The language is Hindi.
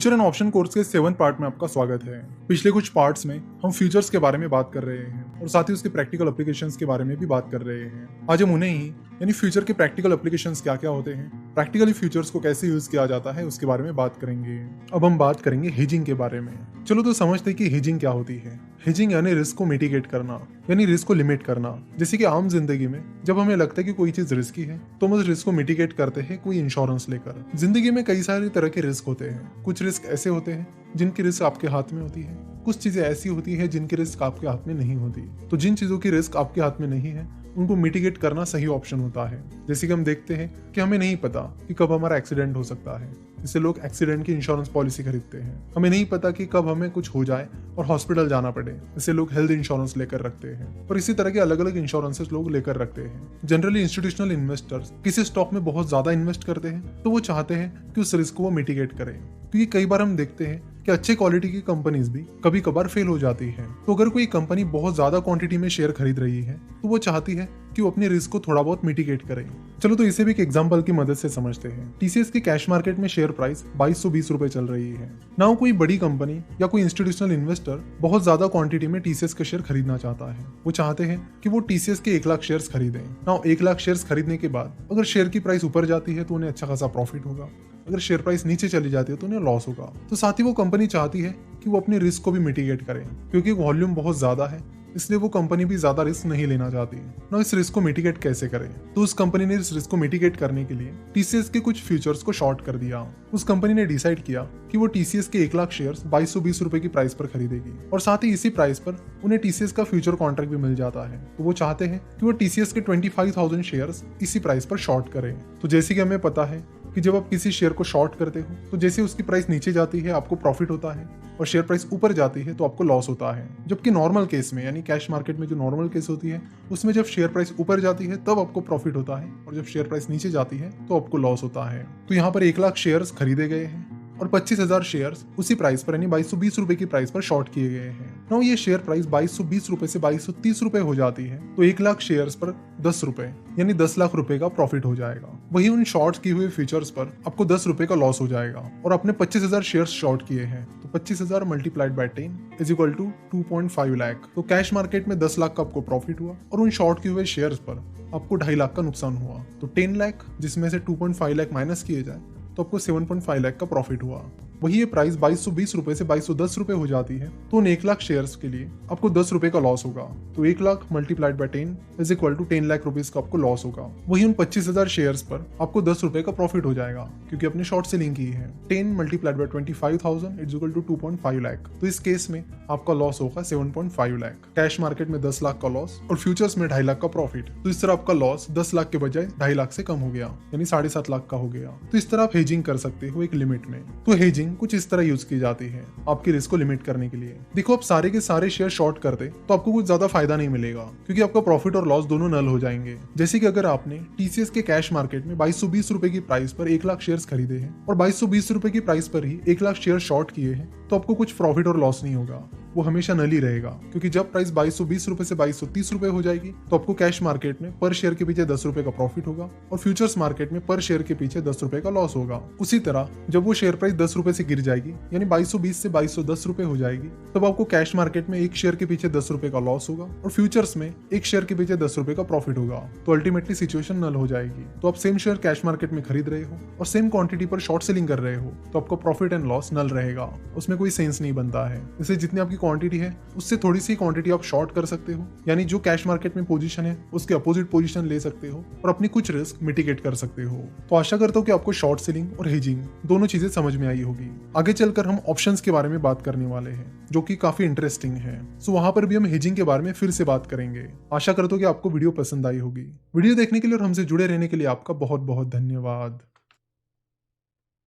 फ्यूचर एंड ऑप्शन कोर्स के 7th पार्ट में आपका स्वागत है। पिछले कुछ पार्ट्स में हम फ्यूचर्स के बारे में बात कर रहे हैं और साथ ही उसके प्रैक्टिकल एप्लीकेशंस के बारे में भी बात कर रहे हैं। आज हम उन्हें ही यानी फ्यूचर के प्रैक्टिकल एप्लीकेशंस क्या क्या होते हैं, प्रैक्टिकली फ्यूचर्स को कैसे यूज किया जाता है उसके बारे में बात करेंगे। अब हम बात करेंगे हेजिंग के बारे में। चलो तो समझते हैं कि हेजिंग क्या होती है। हेजिंग यानी रिस्क को मिटिगेट करना, यानी रिस्क को लिमिट करना। जैसे कि आम जिंदगी में जब हमें लगता है कि कोई चीज रिस्की है तो हम उस रिस्क को मिटिगेट करते हैं कोई इंश्योरेंस लेकर। जिंदगी में कई सारे तरह के रिस्क होते हैं। कुछ रिस्क ऐसे होते हैं जिनकी रिस्क आपके हाथ में होती है, कुछ चीजें ऐसी होती है जिनकी रिस्क आपके हाथ में नहीं होती। तो जिन चीजों की रिस्क आपके हाथ में नहीं है उनको मिटिगेट करना सही ऑप्शन होता है। जैसे कि हम देखते हैं कि हमें नहीं पता कि कब हमारा एक्सीडेंट हो सकता है, इससे लोग एक्सीडेंट की इंश्योरेंस पॉलिसी खरीदते हैं। हमें नहीं पता कि कब हमें कुछ हो जाए और हॉस्पिटल जाना पड़े, इससे लोग हेल्थ इंश्योरेंस लेकर रखते हैं। और इसी तरह के अलग अलग इंश्योरेंसेस लोग लेकर रखते हैं। जनरली इंस्टीट्यूशनल इन्वेस्टर्स किसी स्टॉक में बहुत ज्यादा इन्वेस्ट करते हैं तो वो चाहते हैं कि उस रिस्क को वो मिटिगेट करें, क्योंकि कई बार हम देखते हैं कि अच्छे क्वालिटी की कंपनीज भी कभी कभार फेल हो जाती है। तो अगर कोई कंपनी बहुत ज्यादा क्वांटिटी में शेयर खरीद रही है तो वो चाहती है कि वो अपने रिस्क को थोड़ा बहुत मिटिगेट करे। चलो तो इसे भी एक एग्जांपल की मदद से समझते हैं। टीसीएस की कैश मार्केट में शेयर प्राइस 2220 रुपए चल रही है। नाउ कोई बड़ी कंपनी या कोई इंस्टीट्यूशनल इन्वेस्टर बहुत ज्यादा क्वांटिटी में टीसीएस के शेयर खरीदना चाहता है। वो चाहते हैं कि वो टीसीएस के 1 लाख शेयर्स खरीदें। नाउ 1 लाख शेयर्स खरीदने के बाद अगर शेयर की प्राइस ऊपर जाती है तो उन्हें अच्छा खासा प्रॉफिट होगा, अगर शेयर प्राइस नीचे चली जाती है तो उन्हें लॉस होगा। तो साथ ही वो कंपनी चाहती है कि वो अपने रिस्क को भी मिटिगेट करें, क्योंकि वॉल्यूम बहुत ज्यादा है इसलिए वो कंपनी भी ज्यादा रिस्क नहीं लेना चाहती। ना इस रिस्क को मिटिगेट कैसे करें, तो उस कंपनी ने इस रिस्क को मिटिगेट करने के लिए टीसीएस के कुछ फ्यूचर्स को शॉर्ट कर दिया। उस कंपनी ने डिसाइड किया कि वो टीसीएस के 1 लाख शेयर्स 2220 रुपए की प्राइस पर खरीदेगी और साथ ही इसी प्राइस पर उन्हें टीसीएस का फ्यूचर कॉन्ट्रैक्ट भी मिल जाता है। तो वो चाहते हैं कि वो टीसीएस के 25,000 शेयर्स इसी प्राइस पर शॉर्ट करें। तो जैसे कि हमें पता है कि जब आप किसी शेयर को शॉर्ट करते हो तो जैसे उसकी प्राइस नीचे जाती है आपको प्रॉफिट होता है और शेयर प्राइस ऊपर जाती है तो आपको लॉस होता है। जबकि नॉर्मल केस में यानी कैश मार्केट में जो नॉर्मल केस होती है उसमें जब शेयर प्राइस ऊपर जाती है तब आपको प्रॉफिट होता है और जब शेयर प्राइस नीचे जाती है तो आपको लॉस होता है। तो यहाँ पर 1 लाख शेयर्स खरीदे गए हैं और 25,000 शेयर्स उसी प्राइस पर यानी 2220 रुपए की प्राइस पर शॉर्ट किए गए हैं। नाउ ये शेयर प्राइस 2220 रुपए से 2230 रुपए हो जाती है तो 1 लाख शेयर्स पर 10 रुपए यानी 10 लाख रुपए का प्रॉफिट हो जाएगा। वही उन शॉर्ट किए हुए फ्यूचर्स पर आपको 10 रुपए का लॉस हो जाएगा। और आपने 25,000 शेयर्स शॉर्ट किए हैं तो 25,000 multiplied by 10 is equal to 2.5 lakh. तो कैश मार्केट में 10 लाख का आपको प्रॉफिट हुआ और उन शॉर्ट किए हुए शेयर्स पर आपको 2.5 लाख का नुकसान हुआ। तो 10 लाख जिसमें से 2.5 लाख माइनस किए जाए तो आपको 7.5 लाख का प्रॉफिट हुआ। वही ये प्राइस 2220 रुपए से 2210 रुपए हो जाती है तो उन 1 लाख शेयर्स के लिए आपको 10 रुपए का लॉस होगा। तो 1 lakh multiplied by 10 is equal to 10 lakh rupees का आपको लॉस होगा। वही उन 25,000 शेयर्स पर आपको 10 रुपए का प्रॉफिट हो जाएगा क्योंकि आपने शॉर्ट सेलिंग की है। 10 multiplied by 25,000 is equal to 2.5 lakh. तो इस केस में आपका लॉस होगा 7.5 लाख। कैश मार्केट में 10 लाख का लॉस और फ्यूचर्स में 2.5 लाख का प्रॉफिट। तो इस तरह आपका लॉस 10 लाख के बजाय 2.5 लाख से कम हो गया यानी 7.5 लाख का हो गया। तो इस तरह आप हेजिंग कर सकते हो एक लिमिट में। तो हेजिंग कुछ इस तरह यूज की जाती है आपके रिस्क को लिमिट करने के लिए। देखो आप सारे के सारे शेयर शॉर्ट करते तो आपको कुछ ज्यादा फायदा नहीं मिलेगा क्योंकि आपका प्रॉफिट और लॉस दोनों नल हो जाएंगे। जैसे कि अगर आपने टीसीएस के कैश मार्केट में 2220 रुपए की प्राइस पर 1 लाख शेयर्स खरीदे हैं और 2220 रुपए की प्राइस पर ही 1 लाख शेयर शॉर्ट किए हैं तो आपको कुछ प्रॉफिट और लॉस नहीं होगा, वो हमेशा नल ही रहेगा। क्योंकि जब प्राइस 2220 रुपए से 2230 रुपए हो जाएगी तो आपको कैश मार्केट में पर शेयर के पीछे 10 रुपए का प्रॉफिट होगा और फ्यूचर्स मार्केट में पर शेयर के पीछे 10 रुपए का लॉस होगा। उसी तरह जब वो शेयर प्राइस 10 रुपए से गिर जाएगी यानी 2220 से 2210 रुपए हो जाएगी तब आपको कैश मार्केट में एक शेयर के पीछे 10 रुपए का लॉस होगा और फ्यूचर्स में एक शेयर के पीछे 10 रुपए का प्रॉफिट होगा। तो अल्टीमेटली सिचुएशन नल हो जाएगी। तो आप सेम शेयर कैश मार्केट में खरीद रहे हो और सेम क्वांटिटी पर शॉर्ट सेलिंग कर रहे हो तो आपका प्रॉफिट एंड लॉस नल रहेगा, उसमें कोई सेंस नहीं बनता है। इसलिए जितनी आपकी क्वांटिटी है उससे थोड़ी सी क्वांटिटी आप शॉर्ट कर सकते हो यानी जो कैश मार्केट में पोजीशन है उसके अपोजिट पोजीशन ले सकते हो और अपनी कुछ रिस्क मिटिगेट कर सकते हो। तो आशा करता हूँ कि आपको शॉर्ट सेलिंग और हेजिंग दोनों चीजें समझ में आई होगी। आगे चलकर हम ऑप्शंस के बारे में बात करने वाले हैं जो कि काफी इंटरेस्टिंग है। सो वहां पर भी हम हेजिंग के बारे में फिर से बात करेंगे। आशा करता हूँ कि आपको वीडियो पसंद आई होगी। वीडियो देखने के लिए और हमसे जुड़े रहने के लिए आपका बहुत बहुत धन्यवाद।